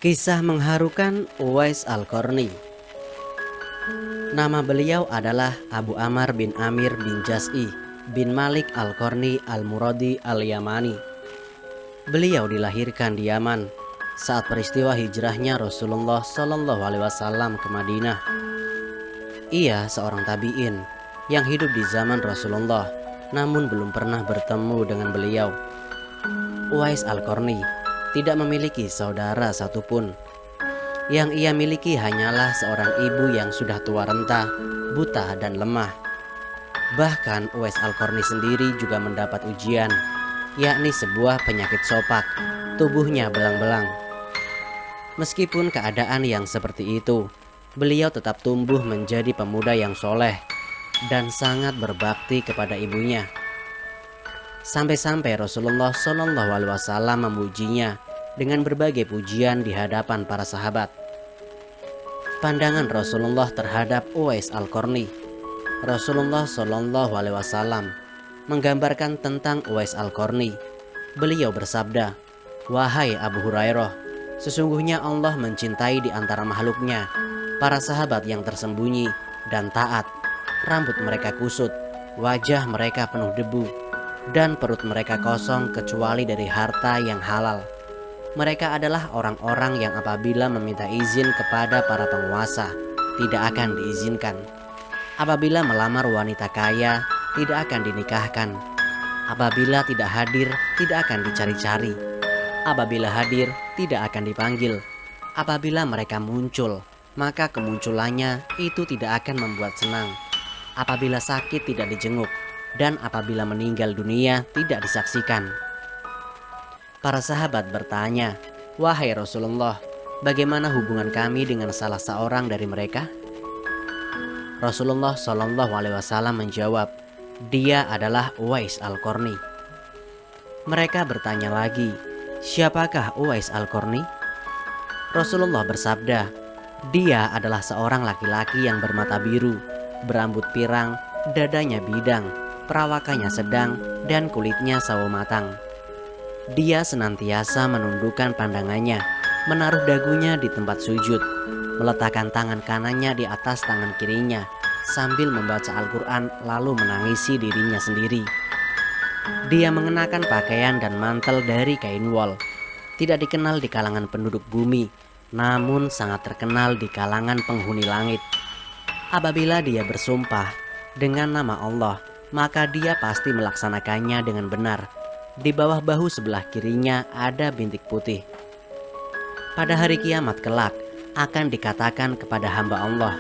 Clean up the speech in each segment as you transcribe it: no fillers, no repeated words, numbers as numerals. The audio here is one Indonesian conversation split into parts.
Kisah mengharukan Uwais Al-Qarni. Nama beliau adalah Abu Amr bin Amir bin Jas'i bin Malik Al-Qarni Al-Muradi Al-Yamani. Beliau dilahirkan di Yaman saat peristiwa hijrahnya Rasulullah SAW ke Madinah. Ia seorang tabi'in yang hidup di zaman Rasulullah, namun belum pernah bertemu dengan beliau. Uwais Al-Qarni tidak memiliki saudara satupun. Yang ia miliki hanyalah seorang ibu yang sudah tua renta, buta dan lemah. Bahkan Uwais Al-Qarni sendiri juga mendapat ujian, yakni sebuah penyakit sopak, tubuhnya belang-belang. Meskipun keadaan yang seperti itu, beliau tetap tumbuh menjadi pemuda yang soleh dan sangat berbakti kepada ibunya. Sampai-sampai Rasulullah SAW memujinya dengan berbagai pujian di hadapan para sahabat. Pandangan Rasulullah terhadap Uwais Al-Qarni. Rasulullah SAW menggambarkan tentang Uwais Al-Qarni. Beliau bersabda, "Wahai Abu Hurairah, sesungguhnya Allah mencintai di antara makhluknya para sahabat yang tersembunyi dan taat. Rambut mereka kusut, wajah mereka penuh debu, dan perut mereka kosong kecuali dari harta yang halal. Mereka adalah orang-orang yang apabila meminta izin kepada para penguasa, tidak akan diizinkan. Apabila melamar wanita kaya, tidak akan dinikahkan. Apabila tidak hadir, tidak akan dicari-cari. Apabila hadir, tidak akan dipanggil. Apabila mereka muncul, maka kemunculannya itu tidak akan membuat senang. Apabila sakit, tidak dijenguk. Dan apabila meninggal dunia tidak disaksikan." Para sahabat bertanya, "Wahai Rasulullah, bagaimana hubungan kami dengan salah seorang dari mereka?" Rasulullah SAW menjawab, "Dia adalah Uwais Al-Qarni." Mereka bertanya lagi, "Siapakah Uwais Al-Qarni?" Rasulullah bersabda, "Dia adalah seorang laki-laki yang bermata biru, berambut pirang, dadanya bidang, perawakannya sedang, dan kulitnya sawo matang. Dia senantiasa menundukkan pandangannya, menaruh dagunya di tempat sujud, meletakkan tangan kanannya di atas tangan kirinya, sambil membaca Al-Quran lalu menangisi dirinya sendiri. Dia mengenakan pakaian dan mantel dari kain wol. Tidak dikenal di kalangan penduduk bumi, namun sangat terkenal di kalangan penghuni langit. Apabila dia bersumpah dengan nama Allah, maka dia pasti melaksanakannya dengan benar. Di bawah bahu sebelah kirinya ada bintik putih. Pada hari kiamat kelak akan dikatakan kepada hamba Allah,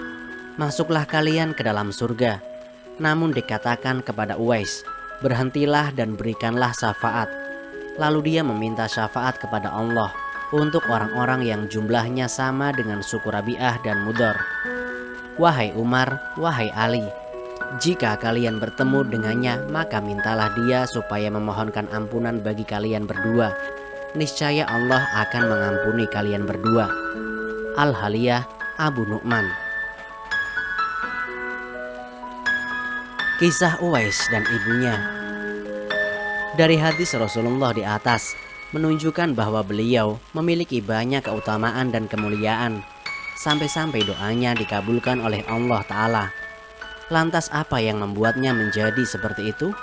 'Masuklah kalian ke dalam surga.' Namun dikatakan kepada Uwais, 'Berhentilah dan berikanlah syafaat.' Lalu dia meminta syafaat kepada Allah untuk orang-orang yang jumlahnya sama dengan suku Rabi'ah dan Mudhar. Wahai Umar, wahai Ali, jika kalian bertemu dengannya, maka mintalah dia supaya memohonkan ampunan bagi kalian berdua. Niscaya Allah akan mengampuni kalian berdua." Al-Haliyah Abu Nu'man. Kisah Uwais dan ibunya. Dari hadis Rasulullah di atas menunjukkan bahwa beliau memiliki banyak keutamaan dan kemuliaan, sampai-sampai doanya dikabulkan oleh Allah Ta'ala. Lantas apa yang membuatnya menjadi seperti itu?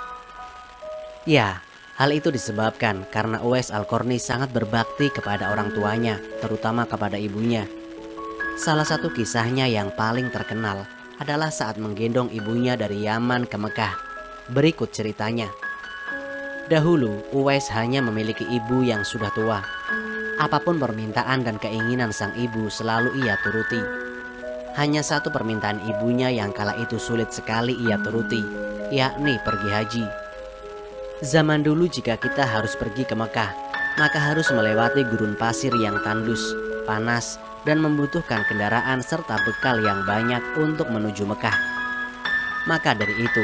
Ya, hal itu disebabkan karena Uwais Al-Qarni sangat berbakti kepada orang tuanya, terutama kepada ibunya. Salah satu kisahnya yang paling terkenal adalah saat menggendong ibunya dari Yaman ke Mekah. Berikut ceritanya. Dahulu Uwais hanya memiliki ibu yang sudah tua. Apapun permintaan dan keinginan sang ibu selalu ia turuti. Hanya satu permintaan ibunya yang kala itu sulit sekali ia turuti, yakni pergi haji. Zaman dulu jika kita harus pergi ke Mekah, maka harus melewati gurun pasir yang tandus, panas, dan membutuhkan kendaraan serta bekal yang banyak untuk menuju Mekah. Maka dari itu,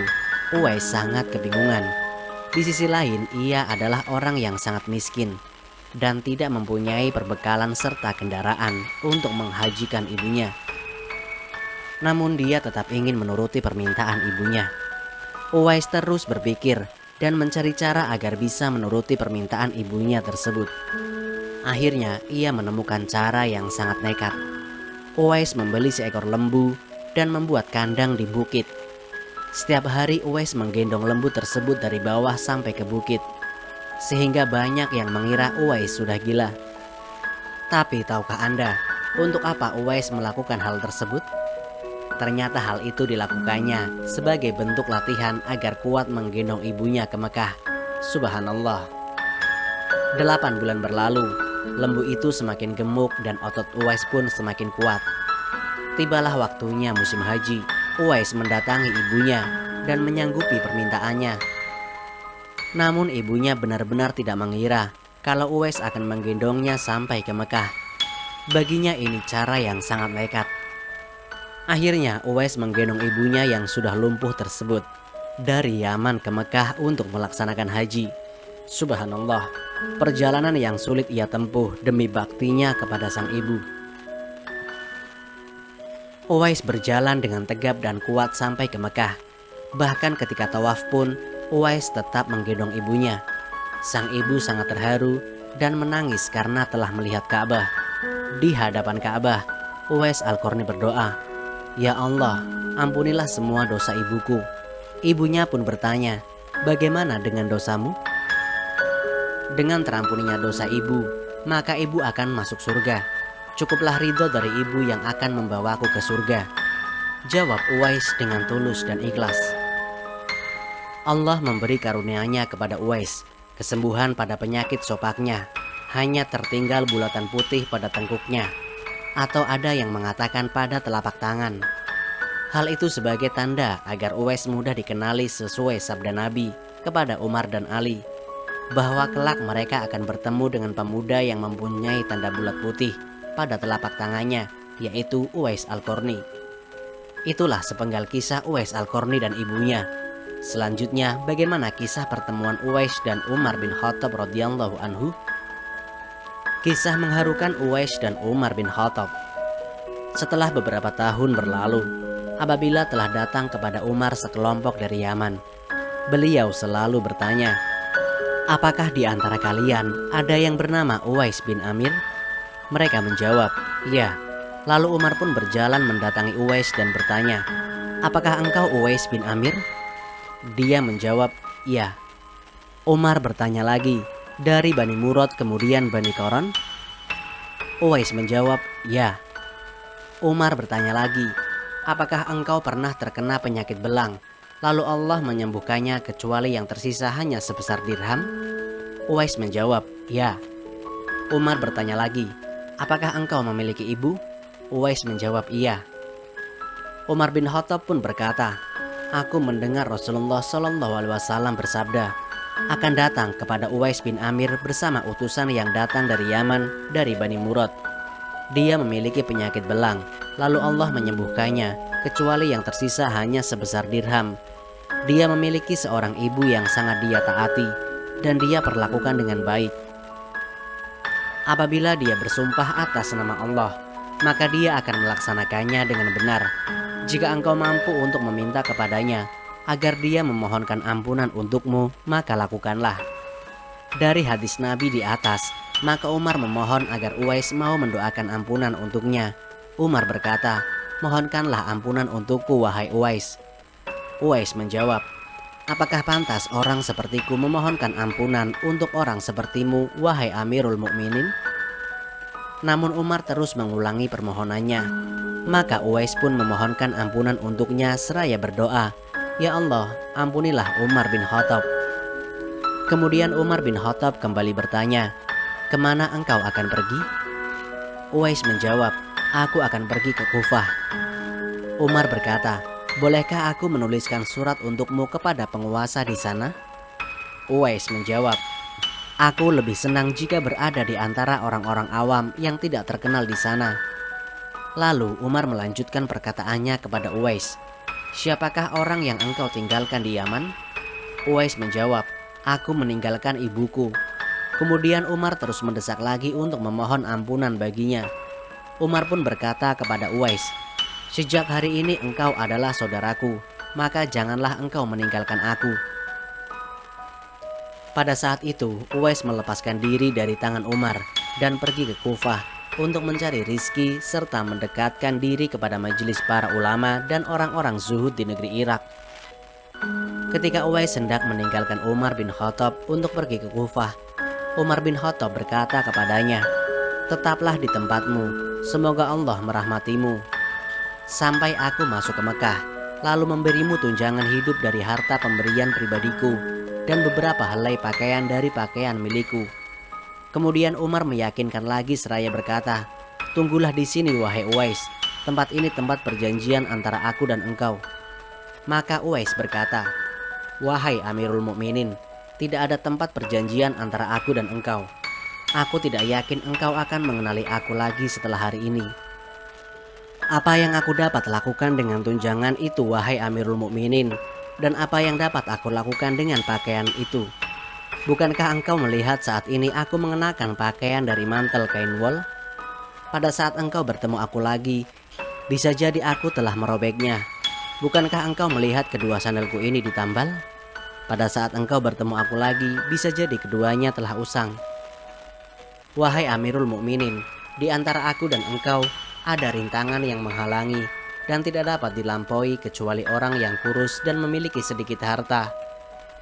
Uwais sangat kebingungan. Di sisi lain, ia adalah orang yang sangat miskin dan tidak mempunyai perbekalan serta kendaraan untuk menghajikan ibunya. Namun dia tetap ingin menuruti permintaan ibunya. Uwais terus berpikir dan mencari cara agar bisa menuruti permintaan ibunya tersebut. Akhirnya ia menemukan cara yang sangat nekat. Uwais membeli seekor lembu dan membuat kandang di bukit. Setiap hari Uwais menggendong lembu tersebut dari bawah sampai ke bukit, sehingga banyak yang mengira Uwais sudah gila. Tapi tahukah Anda, untuk apa Uwais melakukan hal tersebut? Ternyata hal itu dilakukannya sebagai bentuk latihan agar kuat menggendong ibunya ke Mekah. Subhanallah. 8 bulan berlalu, lembu itu semakin gemuk dan otot Uwais pun semakin kuat. Tibalah waktunya musim haji. Uwais mendatangi ibunya dan menyanggupi permintaannya. Namun ibunya benar-benar tidak mengira kalau Uwais akan menggendongnya sampai ke Mekah. Baginya ini cara yang sangat nekat. Akhirnya Uwais menggendong ibunya yang sudah lumpuh tersebut dari Yaman ke Mekah untuk melaksanakan haji. Subhanallah, perjalanan yang sulit ia tempuh demi baktinya kepada sang ibu. Uwais berjalan dengan tegap dan kuat sampai ke Mekah. Bahkan ketika tawaf pun, Uwais tetap menggendong ibunya. Sang ibu sangat terharu dan menangis karena telah melihat Ka'bah. Di hadapan Ka'bah, Uwais Al-Qarni berdoa, "Ya Allah, ampunilah semua dosa ibuku." Ibunya pun bertanya, "Bagaimana dengan dosamu?" Dengan terampuninya dosa ibu, maka ibu akan masuk surga. Cukuplah ridho dari ibu yang akan membawaku ke surga, jawab Uwais dengan tulus dan ikhlas. Allah memberi karunia-Nya kepada Uwais, kesembuhan pada penyakit sopaknya, hanya tertinggal bulatan putih pada tengkuknya, atau ada yang mengatakan pada telapak tangan. Hal itu sebagai tanda agar Uwais mudah dikenali sesuai sabda Nabi kepada Umar dan Ali, bahwa kelak mereka akan bertemu dengan pemuda yang mempunyai tanda bulat putih pada telapak tangannya, yaitu Uwais Al-Qarni. Itulah sepenggal kisah Uwais Al-Qarni dan ibunya. Selanjutnya, bagaimana kisah pertemuan Uwais dan Umar bin Khattab radhiyallahu anhu? Kisah mengharukan Uwais dan Umar bin Khattab. Setelah beberapa tahun berlalu, apabila telah datang kepada Umar sekelompok dari Yaman, beliau selalu bertanya, "Apakah di antara kalian ada yang bernama Uwais bin Amir?" Mereka menjawab, "Ya." Lalu Umar pun berjalan mendatangi Uwais dan bertanya, "Apakah engkau Uwais bin Amir?" Dia menjawab, "Ya." Umar bertanya lagi, "Dari Bani Murad kemudian Bani Qoron?" Uwais menjawab, "Ya." Umar bertanya lagi, "Apakah engkau pernah terkena penyakit belang, lalu Allah menyembuhkannya kecuali yang tersisa hanya sebesar dirham?" Uwais menjawab, "Ya." Umar bertanya lagi, "Apakah engkau memiliki ibu?" Uwais menjawab, "Iya." Umar bin Khattab pun berkata, "Aku mendengar Rasulullah SAW bersabda, akan datang kepada Uwais bin Amir bersama utusan yang datang dari Yaman dari Bani Murad. Dia memiliki penyakit belang, lalu Allah menyembuhkannya, kecuali yang tersisa hanya sebesar dirham. Dia memiliki seorang ibu yang sangat dia taati, dan dia perlakukan dengan baik. Apabila dia bersumpah atas nama Allah, maka dia akan melaksanakannya dengan benar. Jika engkau mampu untuk meminta kepadanya agar dia memohonkan ampunan untukmu, maka lakukanlah." Dari hadis Nabi di atas, maka Umar memohon agar Uwais mau mendoakan ampunan untuknya. Umar berkata, "Mohonkanlah ampunan untukku wahai Uwais." Uwais menjawab, "Apakah pantas orang sepertiku memohonkan ampunan untuk orang sepertimu wahai Amirul Mukminin?" Namun Umar terus mengulangi permohonannya. Maka Uwais pun memohonkan ampunan untuknya seraya berdoa, "Ya Allah, ampunilah Umar bin Khattab." Kemudian Umar bin Khattab kembali bertanya, "Kemana engkau akan pergi?" Uwais menjawab, "Aku akan pergi ke Kufah." Umar berkata, "Bolehkah aku menuliskan surat untukmu kepada penguasa di sana?" Uwais menjawab, "Aku lebih senang jika berada di antara orang-orang awam yang tidak terkenal di sana." Lalu Umar melanjutkan perkataannya kepada Uwais, "Siapakah orang yang engkau tinggalkan di Yaman?" Uwais menjawab, "Aku meninggalkan ibuku." Kemudian Umar terus mendesak lagi untuk memohon ampunan baginya. Umar pun berkata kepada Uwais, "Sejak hari ini engkau adalah saudaraku, maka janganlah engkau meninggalkan aku." Pada saat itu Uwais melepaskan diri dari tangan Umar dan pergi ke Kufah untuk mencari rizki serta mendekatkan diri kepada majelis para ulama dan orang-orang zuhud di negeri Irak. Ketika Uwais hendak meninggalkan Umar bin Khattab untuk pergi ke Kufah, Umar bin Khattab berkata kepadanya, "Tetaplah di tempatmu, semoga Allah merahmatimu, sampai aku masuk ke Mekah, lalu memberimu tunjangan hidup dari harta pemberian pribadiku dan beberapa helai pakaian dari pakaian milikku." Kemudian Umar meyakinkan lagi seraya berkata, "Tunggulah di sini wahai Uwais, tempat ini tempat perjanjian antara aku dan engkau." Maka Uwais berkata, "Wahai Amirul Mukminin, tidak ada tempat perjanjian antara aku dan engkau. Aku tidak yakin engkau akan mengenali aku lagi setelah hari ini. Apa yang aku dapat lakukan dengan tunjangan itu wahai Amirul Mukminin, dan apa yang dapat aku lakukan dengan pakaian itu? Bukankah engkau melihat saat ini aku mengenakan pakaian dari mantel kain wol? Pada saat engkau bertemu aku lagi, bisa jadi aku telah merobeknya. Bukankah engkau melihat kedua sandalku ini ditambal? Pada saat engkau bertemu aku lagi, bisa jadi keduanya telah usang. Wahai Amirul Mukminin, di antara aku dan engkau ada rintangan yang menghalangi dan tidak dapat dilampaui kecuali orang yang kurus dan memiliki sedikit harta.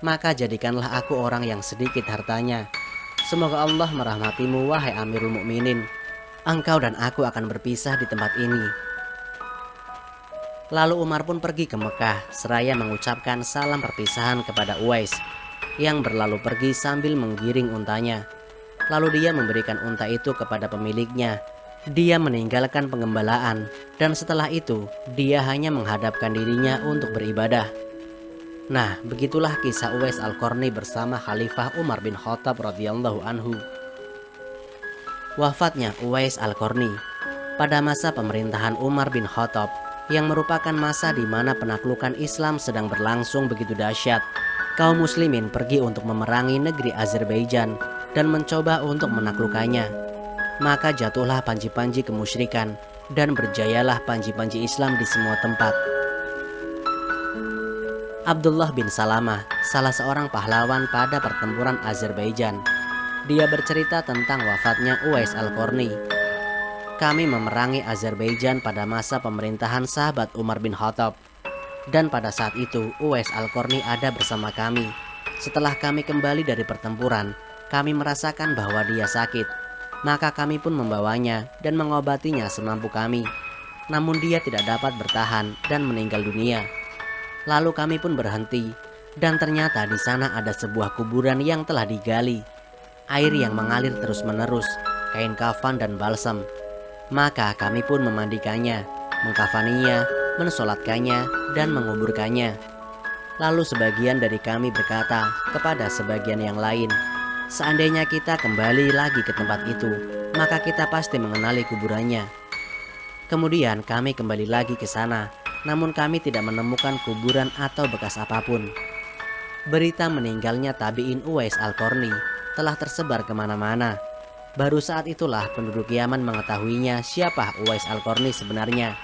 Maka jadikanlah aku orang yang sedikit hartanya. Semoga Allah merahmatimu wahai Amirul Mukminin. Engkau dan aku akan berpisah di tempat ini." Lalu Umar pun pergi ke Mekah seraya mengucapkan salam perpisahan kepada Uwais yang berlalu pergi sambil menggiring untanya. Lalu dia memberikan unta itu kepada pemiliknya. Dia meninggalkan pengembalaan dan setelah itu dia hanya menghadapkan dirinya untuk beribadah. Nah, begitulah kisah Uwais Al-Qarni bersama Khalifah Umar bin Khattab radhiyallahu anhu. Wafatnya Uwais Al-Qarni pada masa pemerintahan Umar bin Khattab, yang merupakan masa di mana penaklukan Islam sedang berlangsung begitu dahsyat. Kaum muslimin pergi untuk memerangi negeri Azerbaijan dan mencoba untuk menaklukkannya. Maka jatuhlah panji-panji kemusyrikan dan berjayalah panji-panji Islam di semua tempat. Abdullah bin Salamah, salah seorang pahlawan pada pertempuran Azerbaijan. Dia bercerita tentang wafatnya Uwais Al-Qarni. "Kami memerangi Azerbaijan pada masa pemerintahan sahabat Umar bin Khattab. Dan pada saat itu Uwais Al-Qarni ada bersama kami. Setelah kami kembali dari pertempuran, kami merasakan bahwa dia sakit. Maka kami pun membawanya dan mengobatinya semampu kami. Namun dia tidak dapat bertahan dan meninggal dunia. Lalu kami pun berhenti, dan ternyata di sana ada sebuah kuburan yang telah digali. Air yang mengalir terus-menerus, kain kafan dan balsam. Maka kami pun memandikannya, mengkafaninya, mensolatkannya, dan menguburkannya. Lalu sebagian dari kami berkata kepada sebagian yang lain, 'Seandainya kita kembali lagi ke tempat itu, maka kita pasti mengenali kuburannya.' Kemudian kami kembali lagi ke sana, namun kami tidak menemukan kuburan atau bekas apapun." Berita meninggalnya tabi'in Uwais Al-Qarni telah tersebar kemana-mana. Baru saat itulah penduduk Yaman mengetahuinya siapa Uwais Al-Qarni sebenarnya.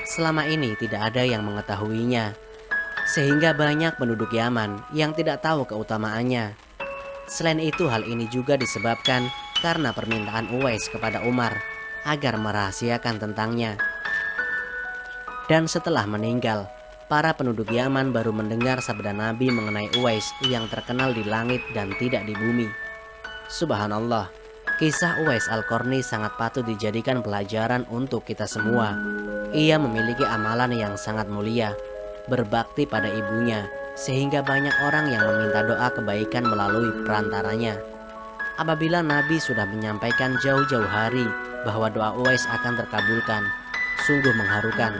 Selama ini tidak ada yang mengetahuinya, sehingga banyak penduduk Yaman yang tidak tahu keutamaannya. Selain itu, hal ini juga disebabkan karena permintaan Uwais kepada Umar agar merahasiakan tentangnya. Dan setelah meninggal, para penduduk Yaman baru mendengar sabda Nabi mengenai Uwais yang terkenal di langit dan tidak di bumi. Subhanallah, kisah Uwais Al-Qarni sangat patut dijadikan pelajaran untuk kita semua. Ia memiliki amalan yang sangat mulia, berbakti pada ibunya, sehingga banyak orang yang meminta doa kebaikan melalui perantaranya. Apabila Nabi sudah menyampaikan jauh-jauh hari bahwa doa Uwais akan terkabulkan, sungguh mengharukan.